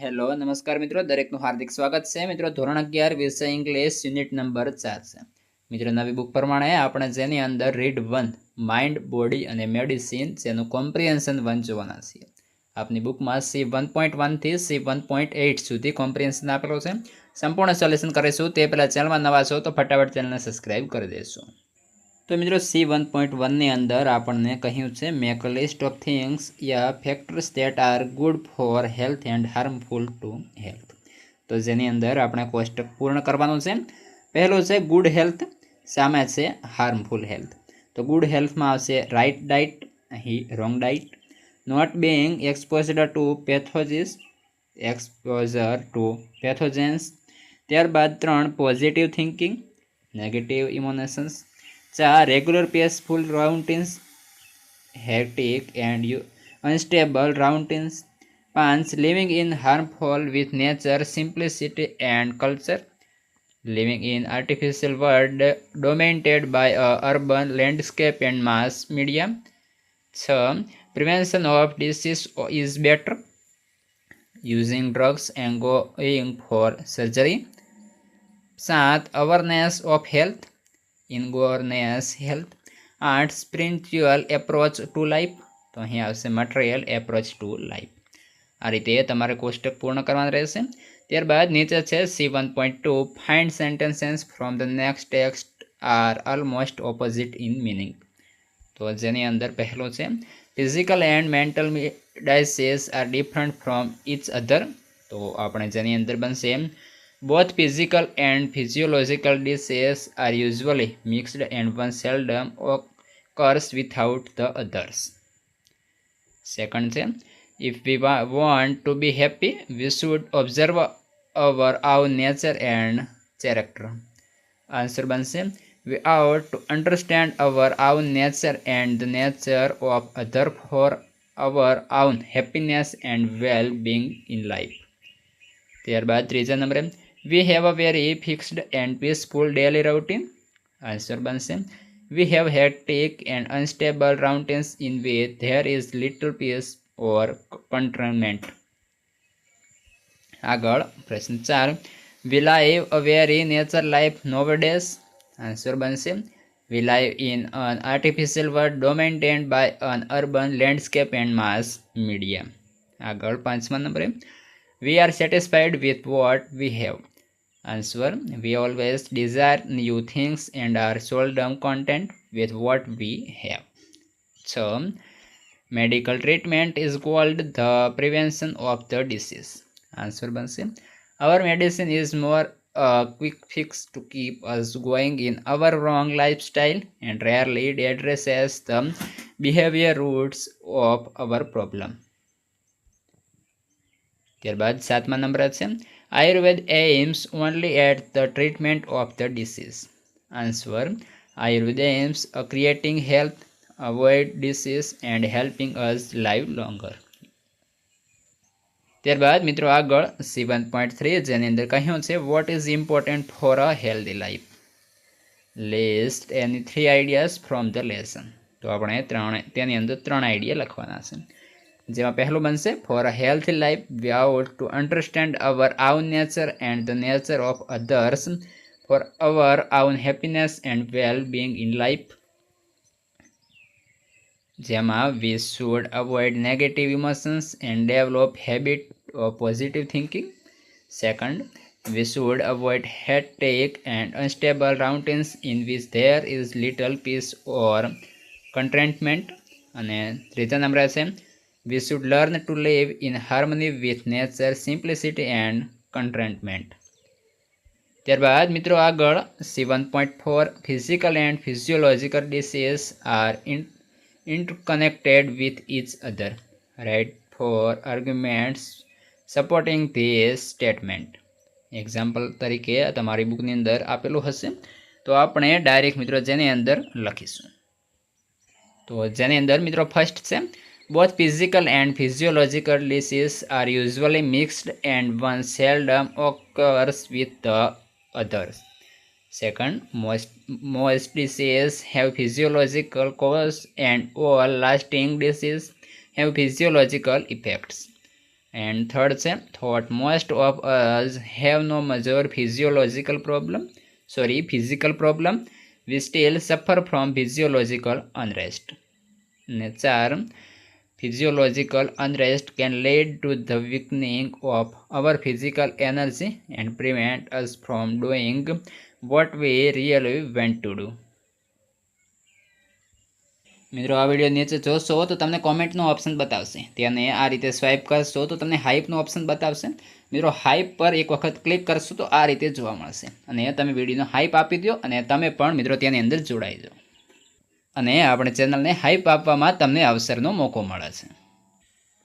Hello નમસ્કાર મિત્રો, દરેકનું હાર્દિક સ્વાગત છે. મિત્રો ધોરણ 11 વિષય ઇંગ્લિશ યુનિટ નંબર 4 છે. મિત્રો નવી બુક પ્રમાણે આપણે જેની અંદર રીડ 1 માઇન્ડ, બોડી અને મેડિસિન જેનું કોમ્પ્રિહેન્શન 1 જોવાના છીએ. આપની બુકમાં C1.1 થી C1.8 સુધી કોમ્પ્રિહેન્શન આપેલો છે. સંપૂર્ણ સોલ્યુશન કરીશું તે પહેલાં ચેનલમાં નવા છો તો ફટાફટ ચેનલને સબસ્ક્રાઇબ કરી દેશો. તો મિત્રો C1.1ની અંદર આપણને કહ્યું છે make a list of things yeah factors that are good for health and harmful to health. તો જેની અંદર આપણે કોષ્ટક પૂર્ણ કરવાનું છે. પહેલું છે ગુડ હેલ્થ, સામે છે હાર્મફુલ હેલ્થ. તો ગુડ હેલ્થમાં આવશે રાઇટ ડાઇટ, અહીં wrong diet, not being exposure to pathogens. ત્યારબાદ 3 positive thinking, negative emotions. 4 regular peaceful routines, hectic and unstable routines. 5 living in harmful with nature, simplicity and culture. Living in artificial world dominated by a urban landscape and mass media. 6 prevention of disease is better, using drugs and going for surgery. 7 awareness of health, ignorance health. 8 spiritual approach to life. તો અહીં આવશે material approach to life. આ રીતે તમારે કોષ્ટક પૂર્ણ કરવાનું રહેશે. ત્યારબાદ નીચે છે C1.2 find sentences from the next text are almost opposite in meaning. તો જેની અંદર પહેલો છે physical and mental disease are different from each other. તો આપણે જેની અંદર બનશે both physical and physiological diseases are usually mixed and one seldom occurs without the others. Second છે if we want to be happy, we should observe our own nature and character. Answer બનશે we ought to understand our own nature and the nature of other for our own happiness and well-being in life. ત્યારબાદ ત્રીજા નંબરે we have a very fixed and peaceful daily routine. Answer બનશે we have hectic and unstable routines in which there is little peace or contentment. આગળ પ્રશ્ન 4 we live a very nature life nowadays. Answer બનશે we live in an artificial world dominated by an urban landscape and mass media. આગળ પાંચમા નંબરે we are satisfied with what we have. Answer we always desire new things and are seldom content with what we have. So medical treatment is called the prevention of the disease. Answer બનશે our medicine is more a quick fix to keep us going in our wrong lifestyle and rarely addresses the behavior roots of our problem. ત્યારબાદ સાતમા number છે Ayurveda aims only at the treatment of the disease. Answer Ayurveda aims at creating health, avoid disease and helping us live longer. ત્યારબાદ મિત્રો આગળ C1.3 જેની અંદર કહ્યું છે what is important for a healthy life. List any 3 ideas from the lesson. તો આપણે તેની અંદર 3 આઈડિયા લખવાના છે. જેમાં પહેલું બનશે for a healthy life we ought to understand our own nature and the nature of others for our own happiness and well being in life. જેમાં we should avoid negative emotions and develop habit of positive thinking. Second we should avoid hectic and unstable routines in which there is little peace or contentment. અને ત્રીજા number છે we should learn to live in harmony with nature, simplicity and contentment. ત્યારબાદ મિત્રો આગળ C1.4 physical and physiological diseases are interconnected with each other. Write 4 arguments supporting this statement. Example તરીકે તમારી બુકની અંદર આપેલું હશે તો આપણે ડાયરેક્ટ મિત્રો જેની અંદર લખીશું. તો જેની અંદર મિત્રો ફર્સ્ટ છે both physical and physiological diseases are usually mixed and one seldom occurs with the others. Second, most diseases have physiological cause and all lasting diseases have physiological effects. And third છે thought most of us have no major physical problem, we still suffer from physiological unrest. અને 4 physiological unrest can lead to the weakening of our physical energy and prevent us from doing what we really want to do. મિત્રો આ video નીચે જોશો તો તમને કોમેન્ટનો option બતાવશે, તેને આ રીતે સ્વાઇપ કરશો તો તમને હાઇપનો ઓપ્શન બતાવશે. મિત્રો હાઇપ પર એક વખત ક્લિક કરશો તો આ રીતે જોવા મળશે, અને તમે વિડીયોનો હાઇપ આપી દો અને તમે પણ મિત્રો તેની અંદર જોડાઈ જાઓ, અને આપણે ચેનલને હાઇપ આપવામાં તમને અવસરનો મોકો મળે છે.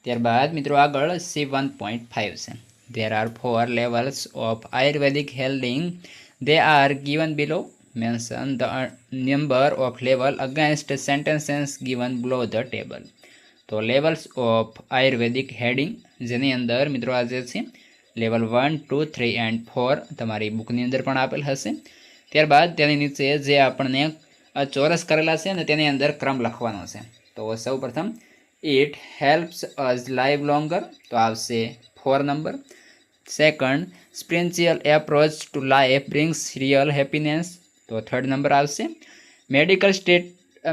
ત્યારબાદ મિત્રો આગળ C1.5 છે. There are 4 levels of Ayurvedic healing. They are given below. Mention the number of level against sentences given below the table. તો લેવલ્સ ઓફ આયુર્વેદિક હેડિંગ, જેની અંદર મિત્રો આ જે છે લેવલ 1, 2, 3 એન્ડ 4 તમારી બુકની અંદર પણ આપેલ હશે. ત્યારબાદ તેની નીચે જે આપણને ચોરસ કરેલા છે અને તેની અંદર ક્રમ લખવાનો છે. તો સૌ પ્રથમ it helps us live longer, તો આવશે 4 number. Second spiritual approach to life brings real happiness, તો 3rd નંબર આવશે.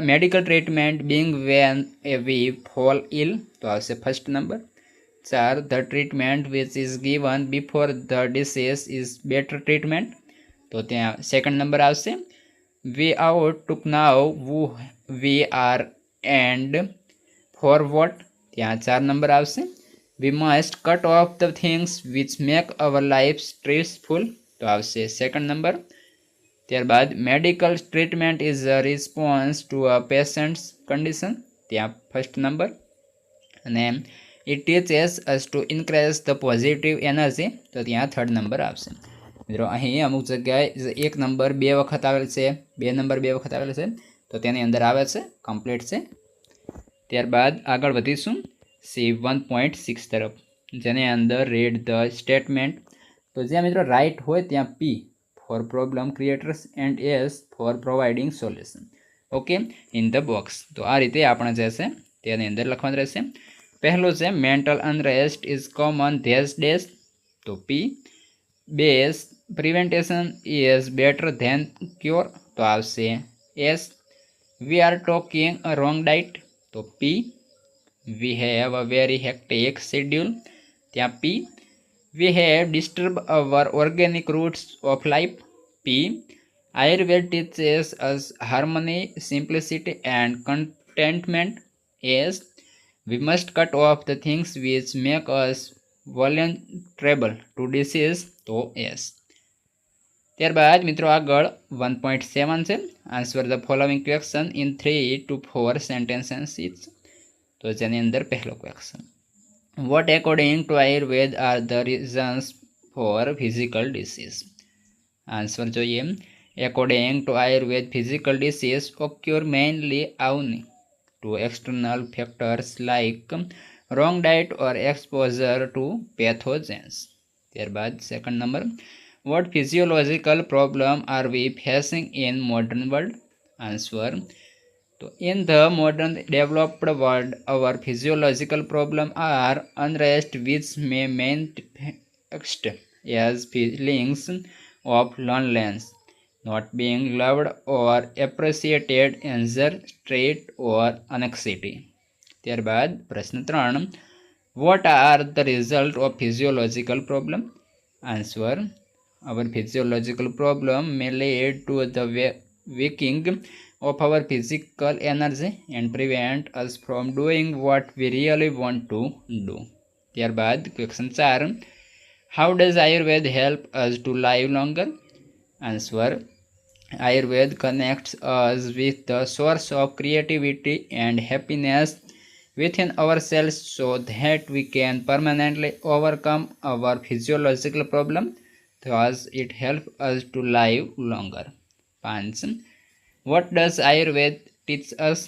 Medical treatment being when we fall ill, તો આવશે 1st number. 4 the treatment which is given before the disease is better treatment, તો ત્યાં 2nd number આવશે. We ought to know who we are and for what, ત્યાં 4 number આવશે. We must cut off the things which make our life stressful, તો આવશે 2nd નંબર. ત્યારબાદ medical treatment is a response to a patient's condition, ત્યાં 1st નંબર. અને it teaches us to increase the positive energy, તો ત્યાં 3rd નંબર આવશે. મિત્રો અહીં અમુક જગ્યાએ 1 નંબર 2 વખત આવેલ છે, 2 નંબર 2 વખત આવેલ છે, તો તેની અંદર આવે છે, કમ્પ્લીટ છે. ત્યારબાદ આગળ વધીશું C1.6 તરફ, જેની અંદર રીડ ધ સ્ટેટમેન્ટ. તો જ્યાં મિત્રો રાઇટ હોય ત્યાં P for problem creators and S for providing solution. Okay, in the box. તો આ રીતે આપણે જે છે તેની અંદર લખવાનું રહેશે. પહેલું છે mental unrest is common these days, તો P. Base prevention is better than cure, તો આવશે S. We are talking a wrong diet, તો P. We have a very hectic schedule, ત્યાં P. We have disturbed our organic roots of life, P. Ayurveda teaches us harmony, simplicity and contentment, S. We must cut off the things which make us vulnerable to disease, તો S. ત્યારબાદ મિત્રો આગળ 1.7 છે. Answer the following question in 3 to 4 sentences, તો જેની અંદર પહેલો question, what according to Ayurveda are the reasons for physical disease? Answer જોઈએ. According to Ayurveda, physical disease occur mainly owing to external factors like wrong diet or exposure to pathogens. ત્યારબાદ 2nd number, what physiological problem are we facing in modern world? Answer, તો in the modern developed world, our physiological problems are unrest which may manifest as feelings of loneliness, not being loved or appreciated, anger, stress or anxiety. ત્યારબાદ પ્રશ્ન 3, what are the result of physiological problem? Answer, our physiological problem may lead to the weakening of our physical energy and prevent us from doing what we really want to do. ત્યારબાદ question 4, how does Ayurveda help us to live longer? Answer, Ayurveda connects us with the source of creativity and happiness within ourselves so that we can permanently overcome our physiological problem. Thus, it helps us to live longer. 5, what does Ayurveda teach us?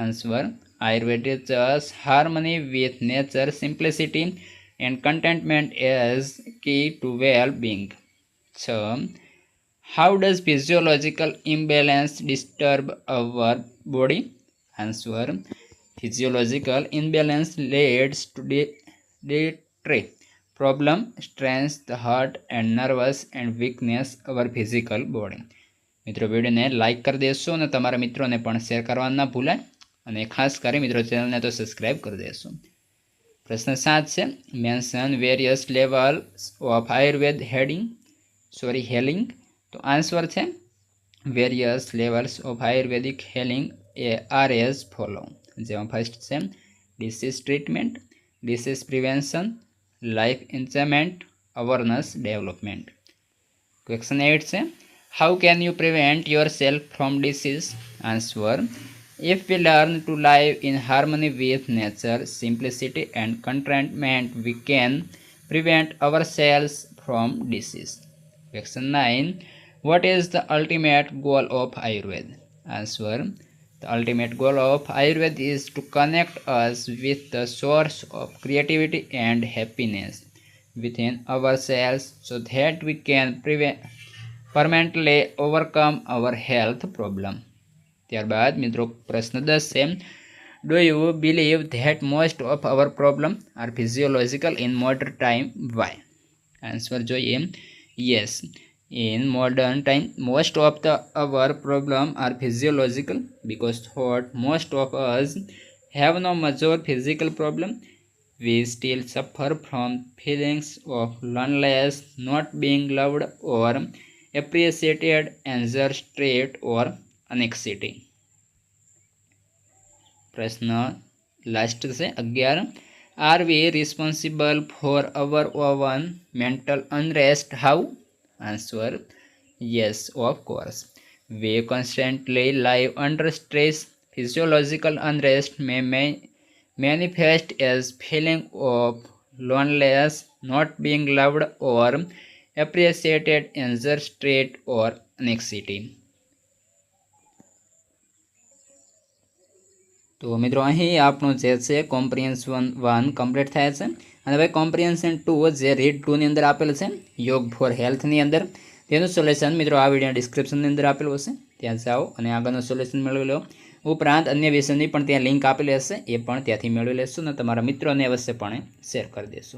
Answer, Ayurveda teaches us harmony with nature, simplicity and contentment as key to well-being. So, how does physiological imbalance disturb our body? Answer, physiological imbalance leads to respiratory problem strains the heart and nervous and weakness our physical body. મિત્રો વિડીયોને like કરી દેશો અને તમારા મિત્રોને પણ share કરવાનું ના ભૂલાય અને ખાસ કરી મિત્રો ચેનલને તો સબસ્ક્રાઇબ કરી દેશો. પ્રશ્ન 7 છે mention various levels of Ayurveda healing. તો આન્સર છે various levels of Ayurvedic healing are as follow. જેમાં ફર્સ્ટ છે disease treatment, disease prevention, life enchantment, awareness development. Question 8 છે how can you prevent yourself from disease. Answer if we learn to live in harmony with nature, simplicity and contentment, we can prevent ourselves from disease. Question 9. What is the ultimate goal of Ayurveda? Answer. The ultimate goal of Ayurveda is to connect us with the source of creativity and happiness within ourselves so that we can permanently overcome our health problem. ત્યારબાદ મિત્રો પ્રશ્ન 10 છે do you believe that most of our problem are physiological in modern time why. Answer જોઈએ yes. In modern time, most of our problems are physiological because most of us have no major physical problem. We still suffer from feelings of loneliness, not being loved or appreciated, anger, stress or anxiety. પ્રશ્ન last છે 11. Are we responsible for our own mental unrest? How? Answer. Yes, of course. We constantly live under stress. Physiological unrest may manifest as feeling of loneliness, not being loved or appreciated, anger, stress or anxiety. તો મિત્રો અહીં આપણું જે છે comprehension 1 complete થાય છે અને હવે કોમ્પ્રિહેન્શન 2 જે રીડ 2 ની અંદર આપેલું છે યોગ ફોર હેલ્થની અંદર તેનું સોલ્યુશન મિત્રો આ વિડીયો ડિસ્ક્રિપ્શનની અંદર આપેલું હશે ત્યાં જાઓ અને આગળનું સોલ્યુશન મેળવી લો. ઉપરાંત અન્ય વિષયની પણ ત્યાં લિંક આપેલી હશે એ પણ ત્યાંથી મેળવી લેશો અને તમારા મિત્રોને અવશ્યપણે શેર કરી દેશો.